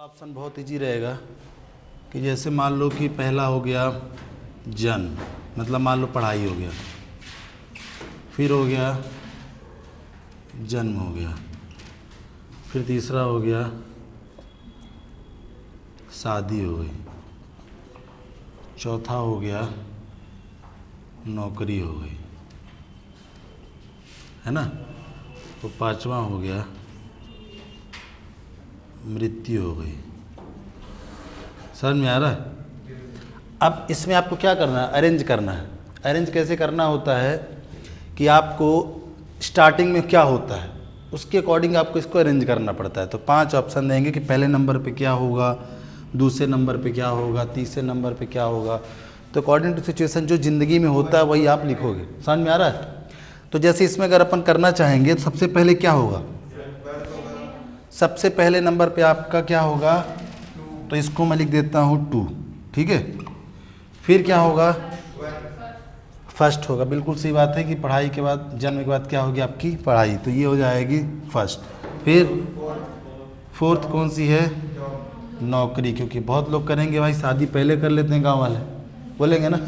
Option बहुत easy रहेगा कि जैसे मान लो कि पहला हो गया जन्म, मतलब मान लो पढ़ाई हो गया, फिर हो गया जन्म हो गया, फिर तीसरा हो गया शादी हो गई, चौथा हो गया नौकरी हो गई, है ना। तो पांचवा हो गया मृत्यु हो गई। समझ में आ रहा है? अब इसमें आपको क्या करना है, अरेंज करना है। अरेंज कैसे करना होता है कि आपको स्टार्टिंग में क्या होता है उसके अकॉर्डिंग आपको इसको अरेंज करना पड़ता है। तो 5 ऑप्शन देंगे कि पहले नंबर पे क्या होगा, दूसरे नंबर पे क्या होगा, तीसरे नंबर पे क्या होगा। तो अकॉर्डिंग टू सिचुएशन जो ज़िंदगी में होता है वही आप लिखोगे। समझ में आ रहा है? तो जैसे इसमें अगर अपन करना चाहेंगे तो सबसे पहले क्या होगा, सबसे पहले नंबर पे आपका क्या होगा, तो इसको मैं लिख देता हूँ 2, ठीक है। फिर क्या होगा, फर्स्ट होगा। बिल्कुल सही बात है कि पढ़ाई के बाद, जन्म के बाद क्या होगी आपकी पढ़ाई, तो ये हो जाएगी फर्स्ट। फिर फोर्थ कौन सी है, नौकरी, क्योंकि बहुत लोग करेंगे भाई शादी पहले कर लेते हैं, गांव वाले बोलेंगे ना,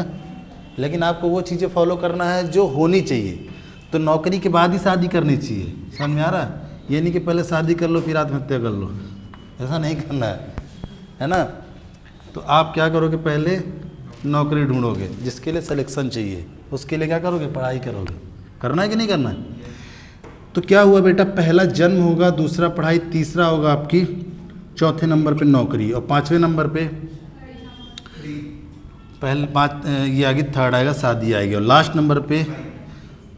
लेकिन आपको वो चीज़ें फॉलो करना है जो होनी चाहिए। तो नौकरी के बाद ही शादी करनी चाहिए। समझ में आ रहा है? ये नहीं कि पहले शादी कर लो फिर आत्महत्या कर लो, ऐसा नहीं करना है ना। तो आप क्या करोगे, पहले नौकरी ढूंढोगे, जिसके लिए सिलेक्शन चाहिए उसके लिए क्या करोगे, पढ़ाई करोगे। करना है कि नहीं करना है? तो क्या हुआ बेटा, पहला जन्म होगा, दूसरा पढ़ाई, तीसरा होगा आपकी, चौथे नंबर पे नौकरी, और पाँचवें नंबर पे पहले 5 ये आएगी, थर्ड आएगा शादी आएगी, और लास्ट नंबर पे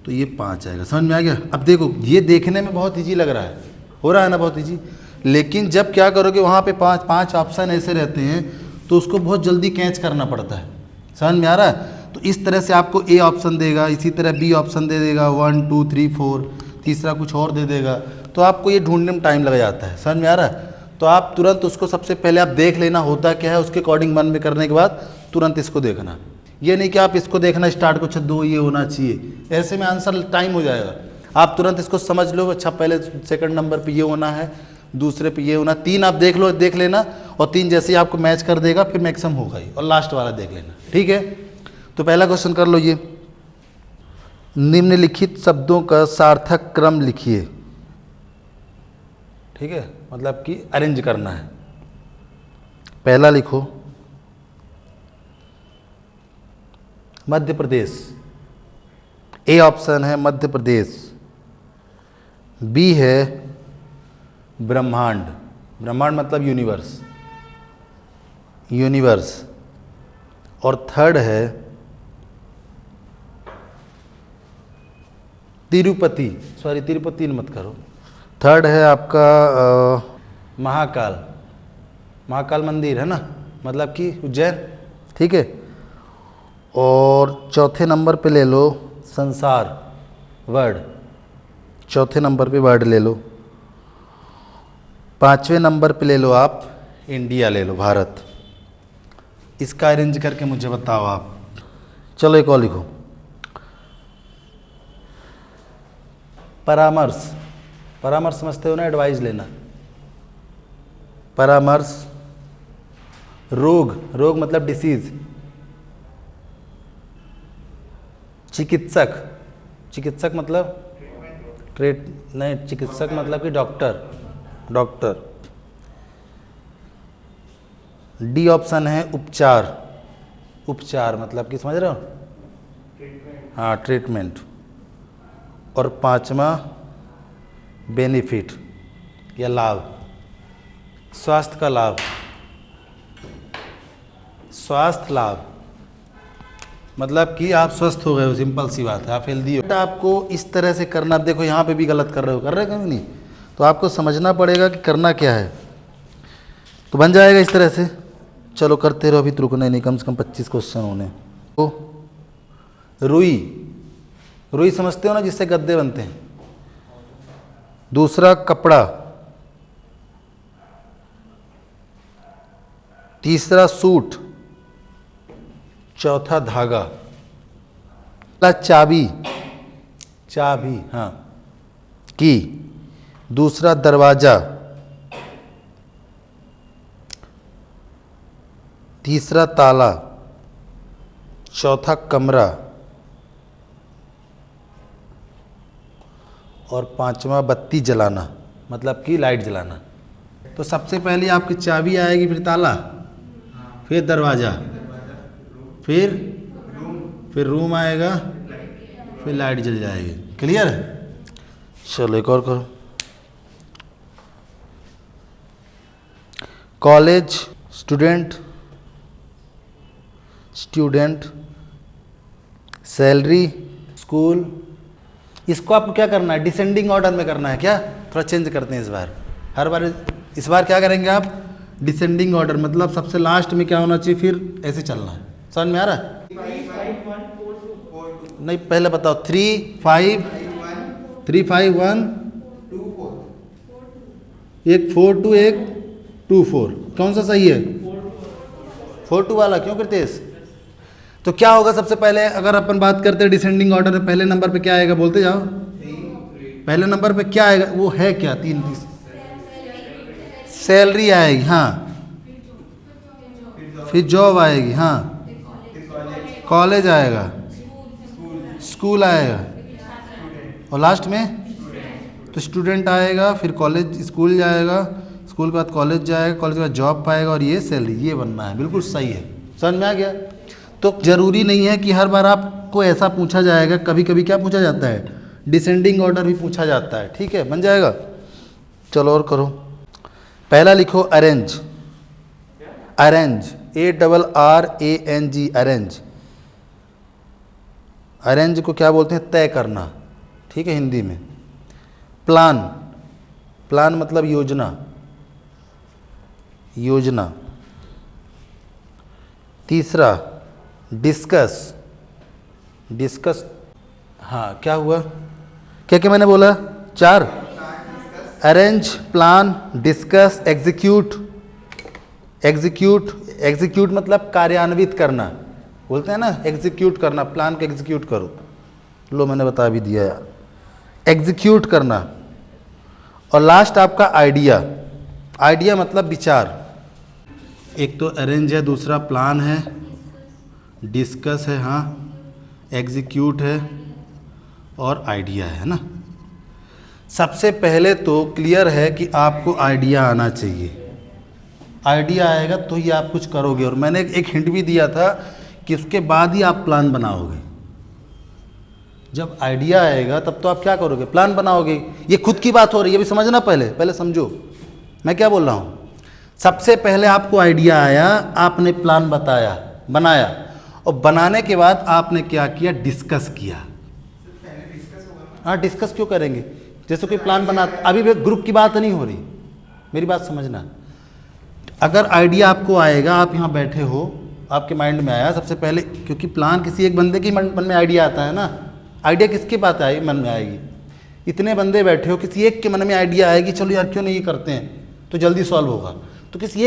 तो ये 5 आएगा। समझ में आ गया? अब देखो ये देखने में बहुत इजी लग रहा है, हो रहा है ना बहुत इजी, लेकिन जब क्या करोगे वहाँ पे 5 ऑप्शन ऐसे रहते हैं तो उसको बहुत जल्दी कैच करना पड़ता है। समझ में आ रहा है? तो इस तरह से आपको ए ऑप्शन देगा, इसी तरह बी ऑप्शन दे देगा, 1 2 3 4, तीसरा कुछ और दे देगा, तो आपको ये ढूंढने में टाइम लग जाता है। समझ में आ रहा है? तो आप तुरंत उसको सबसे पहले आप देख लेना होता क्या है, उसके अकॉर्डिंग मन में करने के बाद तुरंत इसको देखना। ये नहीं कि आप इसको देखना स्टार्ट को, अच्छा 2 ये होना चाहिए, ऐसे में आंसर टाइम हो जाएगा। आप तुरंत इसको समझ लो, अच्छा पहले सेकंड नंबर पे ये होना है, दूसरे पे ये होना, 3 आप देख लेना, और 3 जैसे ही आपको मैच कर देगा फिर मैक्सिमम होगा ही, और लास्ट वाला देख लेना, ठीक है। तो पहला क्वेश्चन कर लो, ये निम्नलिखित शब्दों का सार्थक क्रम लिखिए, ठीक है, मतलब कि अरेंज करना है। पहला लिखो मध्य प्रदेश, ए ऑप्शन है मध्य प्रदेश, बी है ब्रह्मांड, ब्रह्मांड मतलब यूनिवर्स, यूनिवर्स, और थर्ड है तिरुपति, सॉरी तिरुपति मत करो, थर्ड है आपका महाकाल, महाकाल मंदिर है ना, मतलब कि उज्जैन, ठीक है। और चौथे नंबर पे ले लो संसार, वर्ड, चौथे नंबर पे वर्ड ले लो। पांचवें नंबर पे ले लो आप इंडिया, ले लो भारत। इसका अरेंज करके मुझे बताओ आप। चलो एक और लिखो, परामर्श, परामर्श समझते हो ना, एडवाइस लेना, परामर्श। रोग, रोग मतलब डिसीज, चिकित्सक, चिकित्सक मतलब नहीं, चिकित्सक मतलब कि डॉक्टर, डॉक्टर। डी ऑप्शन है उपचार, उपचार मतलब कि समझ रहे हो, हाँ ट्रीटमेंट। और पांचवा बेनिफिट या लाभ, स्वास्थ्य का लाभ, स्वास्थ्य लाभ मतलब कि आप स्वस्थ हो गए हो, सिंपल सी बात है, आप हेल्दी हो। आपको इस तरह से करना, देखो यहाँ पे भी गलत कर रहे हो, कर रहे कहीं नहीं, तो आपको समझना पड़ेगा कि करना क्या है, तो बन जाएगा इस तरह से। चलो करते रहो, अभी तो रुकना नहीं, कम से कम 25 क्वेश्चन होने। तो रुई, रुई समझते हो ना, जिससे गद्दे बनते हैं। दूसरा कपड़ा, तीसरा सूट, चौथा धागा, चाबी, चाबी हाँ की, दूसरा दरवाजा, तीसरा ताला, चौथा कमरा और पांचवा बत्ती जलाना, मतलब कि लाइट जलाना। तो सबसे पहले आपकी चाबी आएगी, फिर ताला, फिर दरवाज़ा, फिर रूम आएगा, फिर लाइट जल जाएगी। क्लियर है? चलो एक और करो। College, student, salary, school. इसको आपको क्या करना है? डिसेंडिंग ऑर्डर में करना है। क्या? थोड़ा चेंज करते हैं इस बार। हर बार इस बार क्या करेंगे आप? डिसेंडिंग ऑर्डर, मतलब सबसे लास्ट में क्या होना चाहिए, फिर ऐसे चलना है। समझ में आ रहा है? नहीं, पहले बताओ। 3 5 1 एक 4 2 एक 2 4। कौन सा सही है? 4 2 वाला। क्यों कृतेश? तो क्या होगा सबसे पहले, अगर अपन बात करते हैं डिसेंडिंग ऑर्डर में, पहले नंबर पे क्या आएगा? बोलते जाओ। पहले नंबर पे क्या आएगा? वो है क्या? 3 सैलरी आएगी, हाँ। फिर जॉब आएगी, हाँ। कॉलेज आएगा, स्कूल आएगा, और लास्ट में तो स्टूडेंट आएगा, फिर कॉलेज, स्कूल जाएगा, स्कूल के बाद कॉलेज जाएगा, कॉलेज के बाद जॉब पाएगा, और ये सैलरी, ये बनना है। बिल्कुल सही है। समझ में आ गया? तो ज़रूरी नहीं है कि हर बार आपको ऐसा पूछा जाएगा। कभी कभी क्या पूछा जाता है? डिसेंडिंग ऑर्डर भी पूछा जाता है। ठीक है, बन जाएगा। चलो और करो। पहला लिखो arrange, arrange, ARRANG, arrange. Arrange को क्या बोलते हैं? तय करना। ठीक है, हिंदी में। प्लान, प्लान मतलब योजना, योजना। तीसरा डिस्कस, डिस्कस, हाँ क्या हुआ? क्या क्या मैंने बोला? 4। Arrange, plan, discuss, execute. Execute, execute मतलब कार्यान्वित करना, बोलते हैं ना, एग्जीक्यूट करना। प्लान को एग्जीक्यूट करो। लो मैंने बता भी दिया यार, एग्जीक्यूट करना। और लास्ट आपका आइडिया, आइडिया मतलब विचार। एक तो अरेंज है, दूसरा प्लान है, डिस्कस है, हाँ, एग्जीक्यूट है, और आइडिया है ना। सबसे पहले तो क्लियर है कि आपको आइडिया आना चाहिए। आइडिया आएगा तो ही आप कुछ करोगे। और मैंने एक हिंट भी दिया था कि उसके बाद ही आप प्लान बनाओगे। जब आइडिया आएगा तब तो आप क्या करोगे? प्लान बनाओगे। ये खुद की बात हो रही है, अभी समझना, पहले समझो मैं क्या बोल रहा हूँ। सबसे पहले आपको आइडिया आया, आपने प्लान बनाया, और बनाने के बाद आपने क्या किया? डिस्कस किया। हाँ, डिस्कस क्यों करेंगे? जैसे कोई प्लान बना, अभी भी ग्रुप की बात नहीं हो रही, मेरी बात समझना। अगर आइडिया आपको आएगा, आप यहाँ बैठे हो, आपके माइंड में आया सबसे पहले, क्योंकि प्लान किसी एक बंदे के मन में आइडिया आता है ना। आइडिया किसके पास आएगी? मन में आएगी। इतने बंदे बैठे हो, किसी एक के मन में आइडिया आएगी, चलो यार क्यों नहीं ये करते हैं, तो जल्दी सॉल्व होगा। तो किसी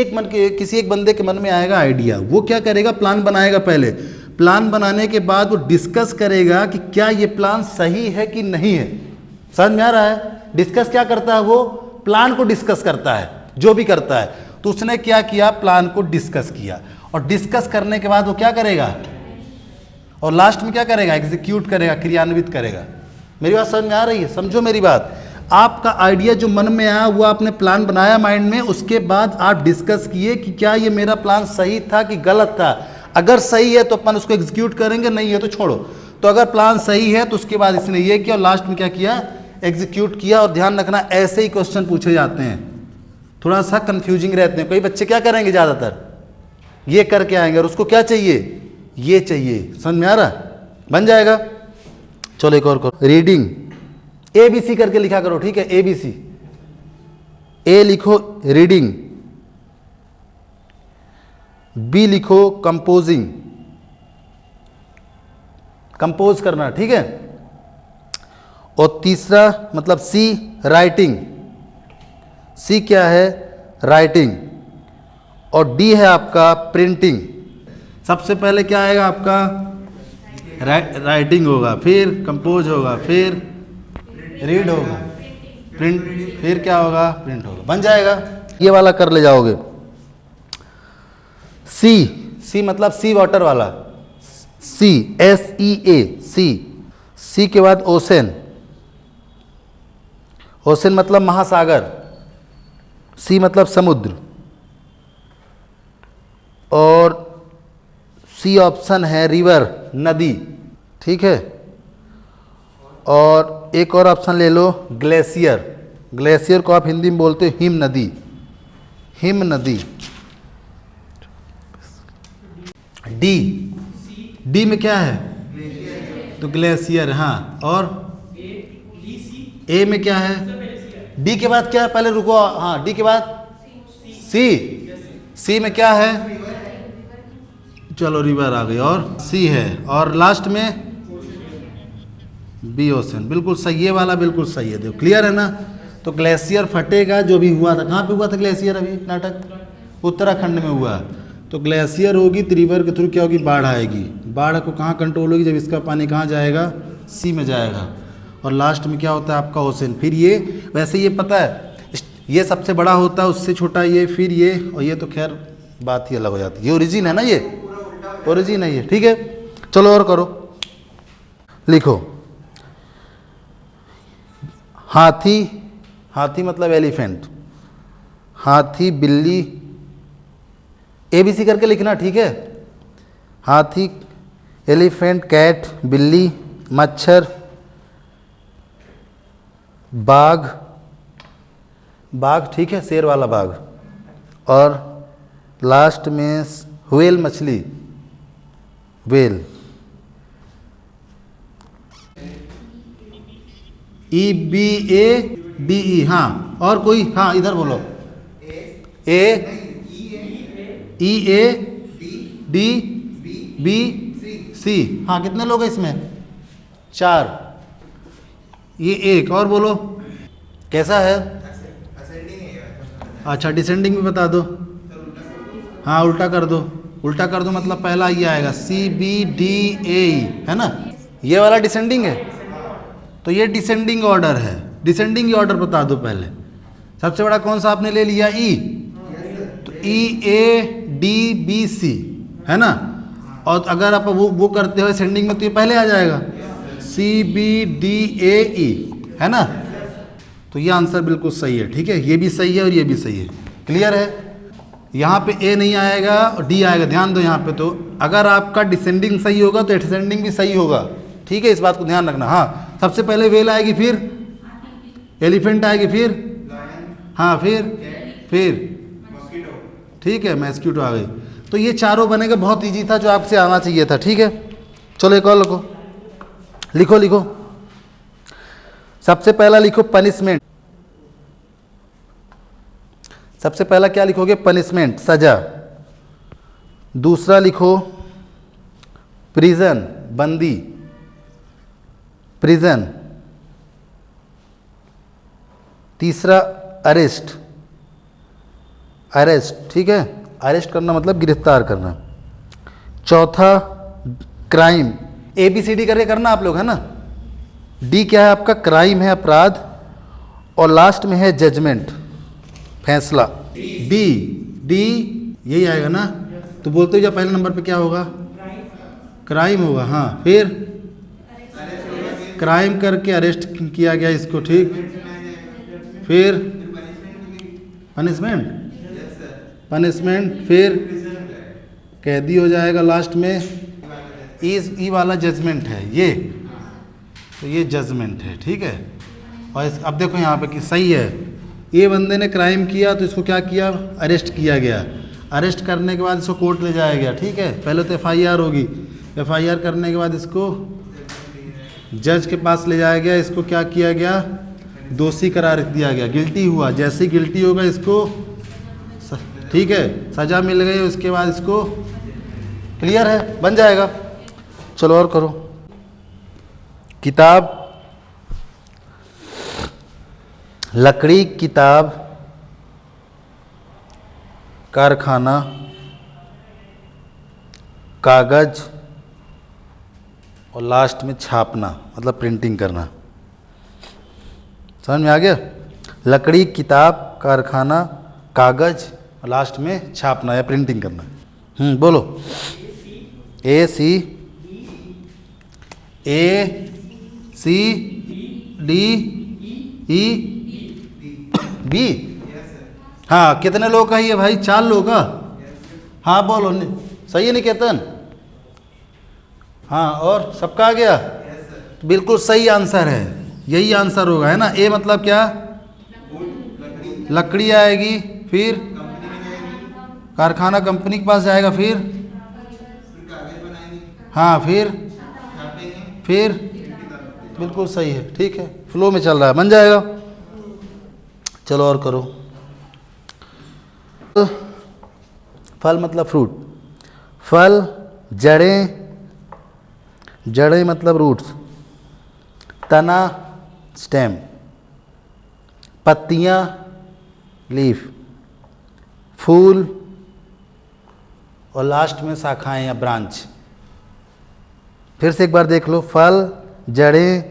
एक बंदे के मन में आएगा आइडिया, वो क्या करेगा? प्लान बनाएगा। पहले प्लान बनाने के बाद वो डिस्कस करेगा कि क्या ये प्लान सही है कि नहीं है। समझ में आ रहा है? डिस्कस क्या करता है? वो प्लान को डिस्कस करता है, जो भी करता है। तो उसने क्या किया? प्लान को डिस्कस किया, और डिस्कस करने के बाद वो क्या करेगा? और लास्ट में क्या करेगा? एग्जीक्यूट करेगा, क्रियान्वित करेगा। मेरी बात समझ में आ रही है? समझो मेरी बात। आपका आइडिया जो मन में आया, वो आपने प्लान बनाया माइंड में, उसके बाद आप डिस्कस किए कि क्या ये मेरा प्लान सही था कि गलत था। अगर सही है तो अपन उसको एग्जीक्यूट करेंगे, नहीं है तो छोड़ो। तो अगर प्लान सही है तो उसके बाद इसने ये किया, और लास्ट में क्या किया? एग्जीक्यूट किया। और ध्यान रखना, ऐसे ही क्वेश्चन पूछे जाते हैं, थोड़ा सा कंफ्यूजिंग रहते हैं। कई बच्चे क्या करेंगे? ज़्यादातर ये करके आएंगे, और उसको क्या चाहिए? ये चाहिए। समझ में आ रहा? बन जाएगा। चलो एक और करो। रीडिंग, ABC करके लिखा करो, ठीक है? ABC, A लिखो रीडिंग, B लिखो कंपोजिंग, कंपोज करना, ठीक है? और तीसरा मतलब C राइटिंग। C क्या है? राइटिंग। और D है आपका प्रिंटिंग। सबसे पहले क्या आएगा आपका? राइटिंग होगा, फिर कंपोज होगा, फिर रीड होगा, प्रिंट, फिर क्या होगा? प्रिंट होगा। बन जाएगा। ये वाला कर ले जाओगे। C सी मतलब सी वाटर वाला, सी SEA सी। सी के बाद ओशन, ओशन मतलब महासागर, सी मतलब समुद्र, और सी ऑप्शन है रिवर नदी, ठीक है। और एक और ऑप्शन ले लो ग्लेशियर, ग्लेशियर को आप हिंदी में बोलते हो हिम नदी, हिम नदी। डी, डी में क्या है, तो ग्लेशियर, हाँ। और ए में क्या है, डी के बाद क्या है, पहले रुको, हाँ डी के बाद सी, सी में क्या है, चलो रिवर आ गई, और सी है, और लास्ट में बी ओशन। बिल्कुल सही, ये वाला बिल्कुल सही है, देखो क्लियर है ना। तो ग्लेशियर फटेगा, जो भी हुआ था, कहाँ पे हुआ था ग्लेशियर, अभी नाटक उत्तराखंड में हुआ। तो ग्लेशियर होगी तो रिवर के थ्रू क्या होगी, बाढ़ आएगी। बाढ़ को कहाँ कंट्रोल होगी, जब इसका पानी कहाँ जाएगा, सी में जाएगा, और लास्ट में क्या होता है आपका ओशन। फिर ये वैसे ये पता है, ये सबसे बड़ा होता है, उससे छोटा ये, फिर ये, और ये तो खैर बात ही अलग हो जाती है। ये ओरिजिन है ना, ये ओरिजिन है ये, ठीक है। चलो और करो, लिखो हाथी, हाथी मतलब एलिफेंट, हाथी बिल्ली, ABC करके लिखना, ठीक है। हाथी, एलिफेंट, कैट, बिल्ली, मच्छर, बाघ, बाघ ठीक है, शेर वाला बाघ, और लास्ट में व्हेल मछली, व्हेल। EBADE, हाँ। और कोई, हाँ इधर बोलो, EADBC, हाँ कितने लोग हैं इसमें, 4। ये एक और बोलो, कैसा है, अच्छा डिसेंडिंग भी बता दो, हाँ उल्टा कर दो, उल्टा कर दो मतलब पहला ये आएगा CBDAE, है ना। ये वाला डिसेंडिंग है, तो ये डिसेंडिंग ऑर्डर है। डिसेंडिंग ऑर्डर बता दो पहले, सबसे बड़ा कौन सा आपने ले लिया, ई, तो EADBC है ना। और अगर आप वो करते हो सेंडिंग में तो ये पहले आ जाएगा CBDAE, है ना। तो ये आंसर बिल्कुल सही है, ठीक है, ये भी सही है और ये भी सही है, क्लियर है। यहाँ पे ए नहीं आएगा और डी आएगा, ध्यान दो यहाँ पे। तो अगर आपका डिसेंडिंग सही होगा तो एसेंडिंग भी सही होगा, ठीक है, इस बात को ध्यान रखना। हाँ, सबसे पहले व्हेल आएगी, फिर एलिफेंट आएगी, फिर हाँ, फिर ठीक है, मस्कीटो आ गई। तो ये चारों बनेगा, बहुत इजी था, जो आपसे आना चाहिए था, ठीक है। चलो एक और लिखो, लिखो लिखो। सबसे पहला लिखो पनिशमेंट, सबसे पहला क्या लिखोगे, पनिशमेंट, सजा। दूसरा लिखो प्रिजन, बंदी, प्रिजन। तीसरा अरेस्ट, अरेस्ट, ठीक है, अरेस्ट करना मतलब गिरफ्तार करना। चौथा क्राइम, ABCD करके करना आप लोग, है ना। डी क्या है आपका, क्राइम है, अपराध, और लास्ट में है जजमेंट, फैसला। डी, डी यही आएगा ना। तो बोलते हो जब पहले नंबर पे क्या होगा, क्राइम होगा, हाँ। फिर क्राइम करके अरेस्ट किया गया इसको, ठीक। फिर पनिशमेंट, पनिशमेंट, फिर कैदी हो जाएगा लास्ट में। ई वाला जजमेंट है ये, तो ये जजमेंट है, ठीक है। और अब देखो यहाँ पे कि सही है, ये बंदे ने क्राइम किया तो इसको क्या किया, अरेस्ट किया गया। अरेस्ट करने के बाद इसको कोर्ट ले जाया गया, ठीक है। पहले तो FIR होगी, FIR करने के बाद इसको जज के पास ले जाया गया, इसको क्या किया गया, दोषी करार दिया गया, गिल्टी हुआ। जैसे ही गिल्टी होगा इसको, ठीक है, सज़ा मिल गई, उसके बाद इसको क्लियर है, बन जाएगा। चलो और करो। किताब, लकड़ी, किताब, कारखाना, कागज, और लास्ट में छापना मतलब प्रिंटिंग करना। समझ में आ गया। लकड़ी, किताब, कारखाना, कागज, और लास्ट में छापना या प्रिंटिंग करना, बोलो। ए सी डी ई बी। हाँ, कितने लोग का है ये भाई? 4 लोग का। हाँ बोलो, सही है निकेतन? हाँ, और सबका आ गया? बिल्कुल सही आंसर है, यही आंसर होगा, है ना। ए मतलब क्या? लकड़ी आएगी, फिर कारखाना कंपनी के पास जाएगा, फिर हाँ, फिर बिल्कुल सही है, ठीक है, फ्लो में चल रहा है, बन जाएगा। चलो और करो। फल मतलब फ्रूट। फल, जड़ें मतलब रूट्स, तना स्टेम, पत्तियां लीफ, फूल और लास्ट में शाखाएं या ब्रांच। फिर से एक बार देख लो। फल, जड़ें,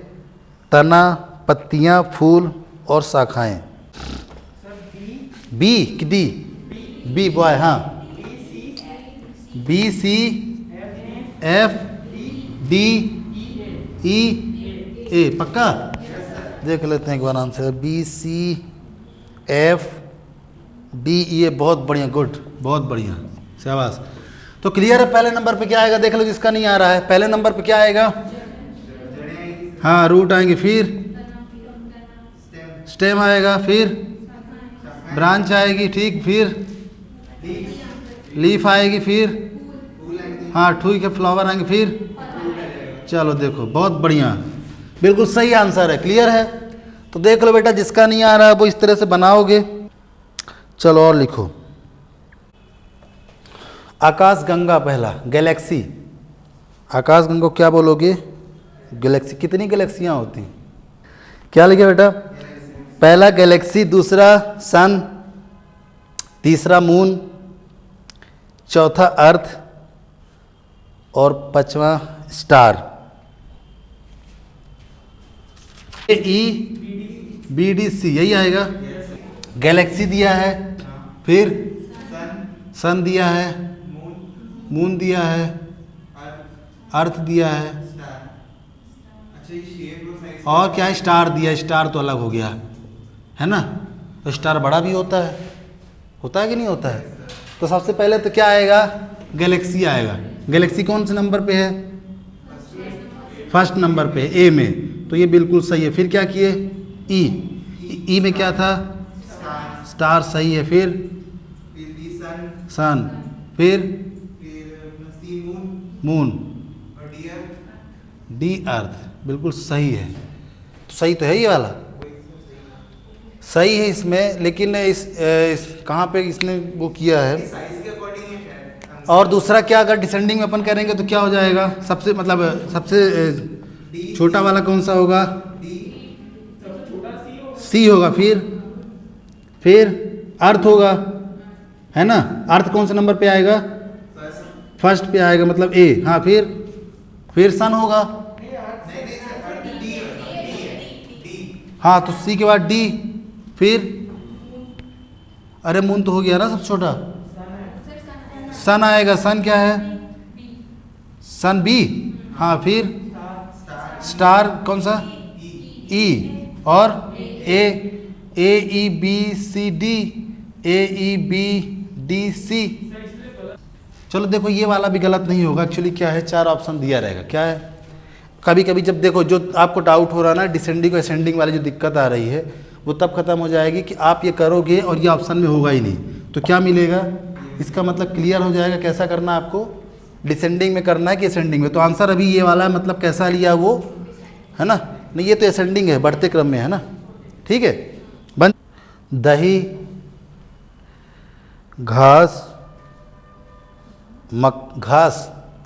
तना, पत्तियां, फूल और शाखाएं। बी कि डी? B boy. हाँ, B C F D E A. पक्का? देख लेते हैं एक बार answer. B C F D E A. बहुत बढ़िया, गुड, बहुत बढ़िया, शाबाश। तो क्लियर है। पहले नंबर पे क्या आएगा? देख लो, जिसका नहीं आ रहा है, पहले नंबर पे क्या आएगा? हाँ, रूट आएंगे, फिर स्टेम आएगा, फिर ब्रांच आएगी, ठीक, फिर लीफ आएगी, फिर हाँ ठीक है, फ्लावर आएंगे, फिर चलो देखो, बहुत बढ़िया, बिल्कुल सही आंसर है। क्लियर है? तो देख लो बेटा, जिसका नहीं आ रहा है वो इस तरह से बनाओगे। चलो और लिखो। आकाश गंगा पहला, गैलेक्सी। आकाश गंगा को क्या बोलोगे? गैलेक्सी। कितनी गैलेक्सियां होती हैं? क्या लिखे बेटा? पहला गैलेक्सी, दूसरा सन, तीसरा मून, चौथा अर्थ और पांचवा star. E B D C, यही आएगा। गैलेक्सी दिया है, फिर सन दिया है, मून दिया है, अर्थ दिया है, और क्या है? स्टार दिया है। स्टार तो अलग हो गया, है ना। तो स्टार बड़ा भी होता है कि नहीं होता है? तो सबसे पहले तो क्या आएगा? गैलेक्सी आएगा। गैलेक्सी कौन से नंबर पे है? फर्स्ट नंबर पे, ए में। तो ये बिल्कुल सही है। फिर क्या किए? ई में क्या था? स्टार, सही है। फिर सन, फिर मून, डी अर्थ, बिल्कुल सही है। तो सही तो है ये वाला, सही है इसमें, लेकिन इस कहाँ पे इसने वो किया है। और दूसरा क्या, अगर डिसेंडिंग में अपन करेंगे तो क्या हो जाएगा? सबसे छोटा वाला कौन सा होगा? सी होगा। फिर अर्थ होगा, है ना। अर्थ कौन से नंबर पे आएगा? फर्स्ट पे आएगा, मतलब ए। हाँ, फिर सन होगा। हाँ, तो सी के बाद डी, फिर अरे मून तो हो गया ना सबसे छोटा। सन आएगा। सन क्या है? सन बी। हाँ, फिर स्टार कौन सा? ई, और ए ई बी सी डी, ए ई बी डी सी। चलो देखो, ये वाला भी गलत नहीं होगा। एक्चुअली क्या है, 4 ऑप्शन दिया रहेगा। क्या है, कभी कभी जब देखो, जो आपको डाउट हो रहा है ना, डिसेंडिंग और असेंडिंग वाली जो दिक्कत आ रही है, वो तब खत्म हो जाएगी कि आप ये करोगे और ये ऑप्शन में होगा ही नहीं, तो क्या मिलेगा? इसका मतलब क्लियर हो जाएगा कैसा करना है आपको, डिसेंडिंग में करना है कि असेंडिंग में। तो आंसर अभी ये वाला है, मतलब कैसा लिया वो, है ना। नहीं, ये तो असेंडिंग है, बढ़ते क्रम में, है ना। ठीक है, बन। दही, घास,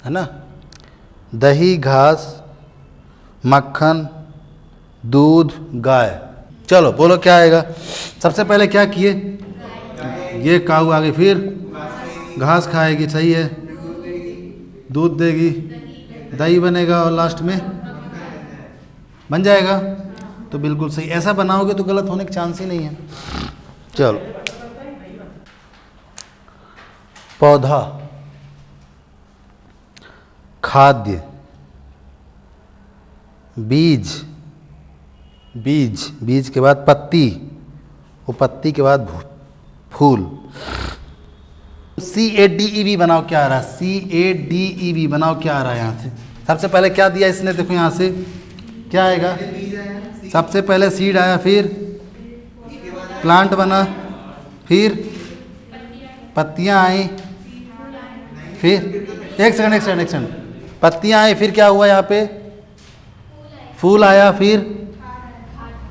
है ना। दही, घास, मक्खन, दूध, गाय। चलो बोलो क्या आएगा। सबसे पहले क्या किए? ये काऊ आ गई, फिर घास खाएगी, सही है। दूध देगी, दही बनेगा, और लास्ट में बन जाएगा। तो बिल्कुल सही। ऐसा बनाओगे तो गलत होने के चांस ही नहीं है। चलो, पौधा, खाद्य, बीज, बीज, बीज के बाद पत्ती, वो पत्ती के बाद फूल। CADEV बनाओ क्या आ रहा है, CADEV बनाओ क्या आ रहा है यहाँ से। सबसे पहले क्या दिया इसने, देखो यहाँ से क्या आएगा, सबसे पहले सीड आया, फिर प्लांट बना, फिर पत्तियाँ आई, फिर एक सेकंड, पत्तियाँ आई, फिर क्या हुआ यहाँ पे, फूल आया, फिर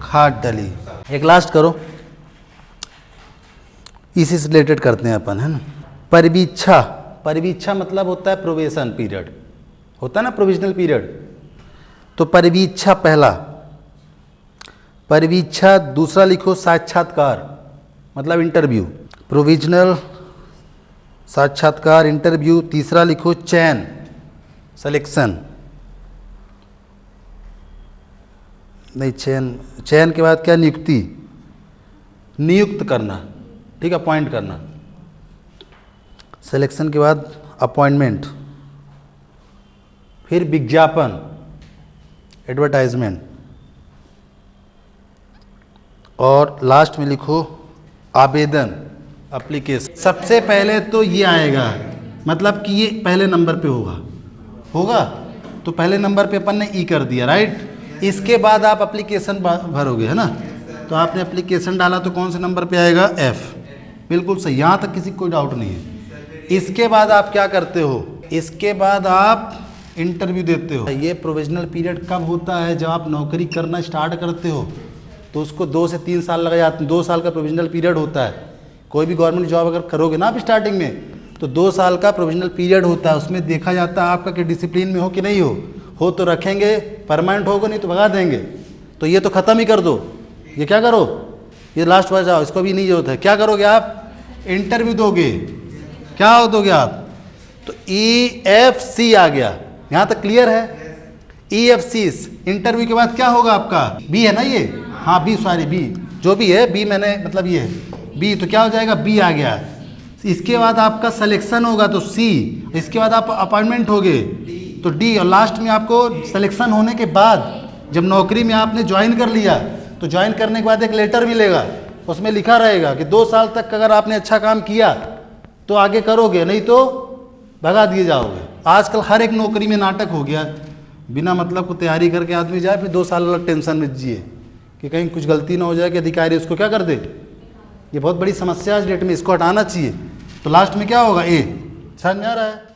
खाद डली। एक लास्ट करो, इसी से रिलेटेड करते हैं अपन, है ना। परिवीक्षा, परिवीक्षा मतलब होता है प्रोबेशन पीरियड, होता है ना प्रोविजनल पीरियड। तो परिवीक्षा पहला, परिवीक्षा दूसरा लिखो साक्षात्कार मतलब इंटरव्यू, प्रोविजनल साक्षात्कार इंटरव्यू, तीसरा लिखो चयन सिलेक्शन, नहीं चयन, चयन के बाद क्या, नियुक्ति, नियुक्त करना, ठीक है, अपॉइंट करना। सिलेक्शन के बाद अपॉइंटमेंट, फिर विज्ञापन एडवर्टाइजमेंट, और लास्ट में लिखो आवेदन एप्लीकेशन। सबसे पहले तो ये आएगा, मतलब कि ये पहले नंबर पे होगा, तो पहले नंबर पे अपन ने ई कर दिया, राइट। इसके बाद आप एप्लीकेशन भरोगे, है ना। तो आपने एप्लीकेशन डाला तो कौन से नंबर पे आएगा, F, बिल्कुल सही, यहाँ तक किसी को कोई डाउट नहीं है। इसके बाद आप क्या करते हो, इसके बाद आप इंटरव्यू देते हो। ये प्रोविजनल पीरियड कब होता है, जब आप नौकरी करना स्टार्ट करते हो तो उसको 2 से 3 साल लग जाते हैं, 2 साल का प्रोविजनल पीरियड होता है। कोई भी गवर्नमेंट जॉब अगर करोगे ना आप स्टार्टिंग में, तो 2 साल का प्रोविजनल पीरियड होता है। उसमें देखा जाता है आपका कि डिसिप्लिन में हो कि नहीं हो तो रखेंगे, परमानेंट होगा, नहीं तो भगा देंगे। तो ये तो ख़त्म ही कर दो, ये क्या करो, ये लास्ट बार जाओ, इसको भी नहीं जरूरत है। क्या करोगे आप, इंटरव्यू दोगे, क्या दोगे आप, तो EFC आ गया, यहाँ तक क्लियर है। EFC इंटरव्यू के बाद क्या होगा आपका, B है ना ये, हाँ B, सॉरी B, जो भी है B, मैंने मतलब ये है B, तो क्या हो जाएगा, B आ गया। इसके बाद आपका सिलेक्शन होगा तो C, इसके बाद आप अपॉइंटमेंट होगे तो D, और लास्ट में आपको सिलेक्शन होने के बाद जब नौकरी में आपने ज्वाइन कर लिया तो ज्वाइन करने के बाद एक लेटर मिलेगा, उसमें लिखा रहेगा कि 2 साल तक अगर आपने अच्छा काम किया तो आगे करोगे, नहीं तो भगा दिए जाओगे। आजकल हर एक नौकरी में नाटक हो गया, बिना मतलब को तैयारी करके आदमी जाए, फिर 2 साल अलग टेंशन में जिए कि कहीं कुछ गलती ना हो जाए कि अधिकारी उसको क्या कर दे। ये बहुत बड़ी समस्या है इस डेट में, इसको हटाना चाहिए। तो लास्ट में क्या होगा, A। समझ में आ रहा है।